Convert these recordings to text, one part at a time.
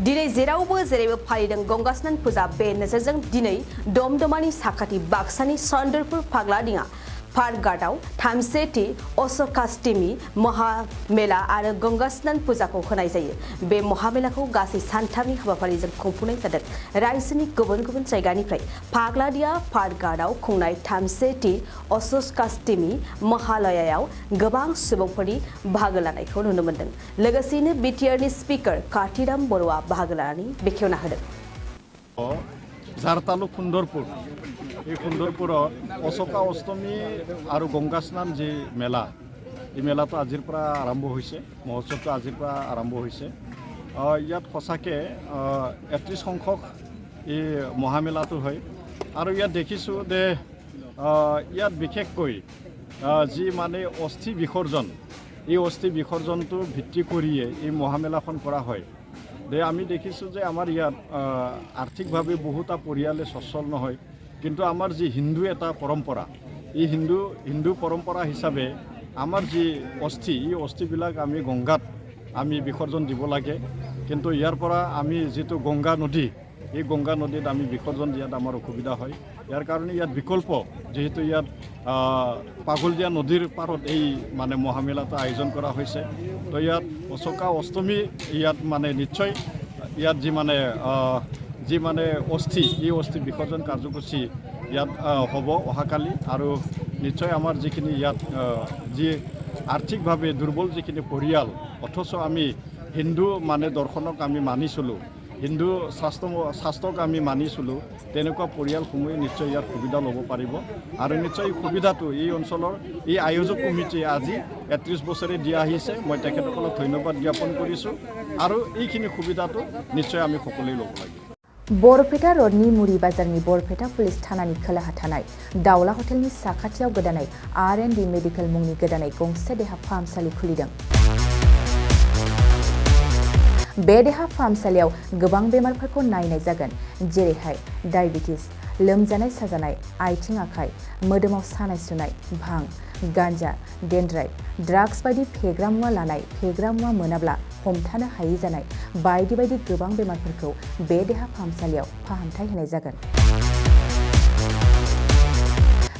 दिनै जेरावबो जेरैबो फालिदों गंगा स्नान फुजा बे नोजोरजों दिनै दमदमानि साखाथि बाक्सानि सन्दरपुर फाग्लादिङा पार्कगार्डआव 33थि अशोकाष्टमी महामेला आरो गंगा स्नान फुजाखौ होनाय जायो। बे महामेलाखौ गासै सानथामनि हाबाफारिजों खुंफुंनाय जादों। रायजोनि गुबुन गुबुन जायगानिफ्राय फाग्लादिया पार्कगार्डआव खुंनाय 33थि अशोकाष्टमी महालयायाव गोबां सुबुंफोरनि बाहागो लानायखौ नुनो मोन्दों। लोगोसेनो बिटिआरनि स्पिकार कातिराम बर'आ बाहागो लानानै बेखेवना होदों। झारतालु सुन्दरपुर এই সুন্দৰপুৰত অশোকা অষ্টমী আৰু গংগা স্নান যি মেলা এই মেলাটো আজিৰ পৰা আৰম্ভ হৈছে। মহোৎসৱটো আজিৰ পৰা আৰম্ভ হৈছে। ইয়াত সঁচাকৈ ৩১ সংখ্যক এই মহামেলাটো হয় আৰু ইয়াত দেখিছোঁ যে ইয়াত বিশেষকৈ যি মানে অস্থি বিসৰ্জন এই অস্থি বিসৰ্জনটো ভিত্তি কৰিয়ে এই মহামেলাখন কৰা হয়। আমি দেখিছোঁ যে আমাৰ ইয়াত আৰ্থিকভাৱে বহুতা পৰিয়ালে সচ্ছল নহয়, কিন্তু আমাৰ যি হিন্দু এটা পৰম্পৰা এই হিন্দু পৰম্পৰা হিচাপে আমাৰ যি অস্থি এই অস্থিবিলাক আমি গংগাত আমি বিসৰ্জন দিব লাগে। কিন্তু ইয়াৰ পৰা আমি যিটো গংগা নদী এই গংগা নদীত আমি বিসৰ্জন দিয়াত আমাৰ অসুবিধা হয়। ইয়াৰ কাৰণে ইয়াত বিকল্প যেহেতু ইয়াত পাগলদিয়া নদীৰ পাৰত এই মানে মহামেলাটো আয়োজন কৰা হৈছে। তো ইয়াত অশোকা অষ্টমী ইয়াত মানে নিশ্চয় ইয়াত যি মানে অস্থি এই অস্থি বিসৰ্জন কাৰ্যসূচী ইয়াত হ'ব অহাকালি আৰু নিশ্চয় আমাৰ যিখিনি ইয়াত যি আৰ্থিকভাৱে দুৰ্বল যিখিনি পৰিয়াল অথচ আমি হিন্দু মানে দৰ্শনক আমি মানিছিলোঁ, হিন্দু শাস্ত্ৰক আমি মানিছিলোঁ, তেনেকুৱা পৰিয়ালসমূহে নিশ্চয় ইয়াত সুবিধা ল'ব পাৰিব আৰু নিশ্চয় এই সুবিধাটো এই অঞ্চলৰ এই আয়োজক কমিটিয়ে আজি ৩১ বছৰে দিয়া আহিছে। মই তেখেতসকলক ধন্যবাদ জ্ঞাপন কৰিছোঁ আৰু এইখিনি সুবিধাটো নিশ্চয় আমি সকলোৱে ল'ব লাগিব। बरपेटा रडनि मुरि बाजारनि बरपेटा पुलिस थानानि खोलाहा थानाय दाउला हटेलनि साखाथियाव गोदानै R&D मेडिकेल मुंनि गोदानै गंसे देहा फाहामसालि खुलिदों। बे देहा फाहामसालियाव गोबां बेमारफोरखौ नायनाय जागोन, जेरैहाय डायबिटिस, लोमजानाय साजानाय, आथिं आखाइ, मोदोमाव सानाय सुनाय, भां, गान्जा, डेन्ड्राइट, ड्राग्स बायदि फेग्रा मुवा लानाय, फेग्रा मुवा मोनाब्ला हमथानो हायै जानाय बायदि बायदि गोबां बेमारफोरखौ बे देहा फाहामसालियाव फाहामथाय होनाय जागोन।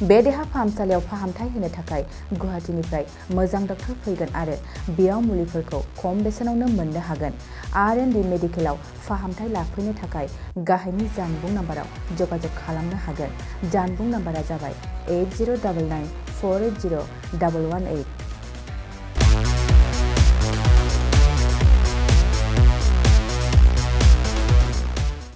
बे देहा फाहामसालियाव फाहामथाय होनो थाखाय गुवाहाटीनिफ्राय मोजां डक्टर फैगोन आरो बेयाव मुलिफोरखौ खम बेसेनावनो मोननो हागोन। R&D मेडिकेलाव फाहामथाय लाफैनो थाखाय गाहायनि जानबुं नाम्बाराव जगाजग खालामनो हागोन। जानबुं नाम्बारा जाबाय 8099 480 118।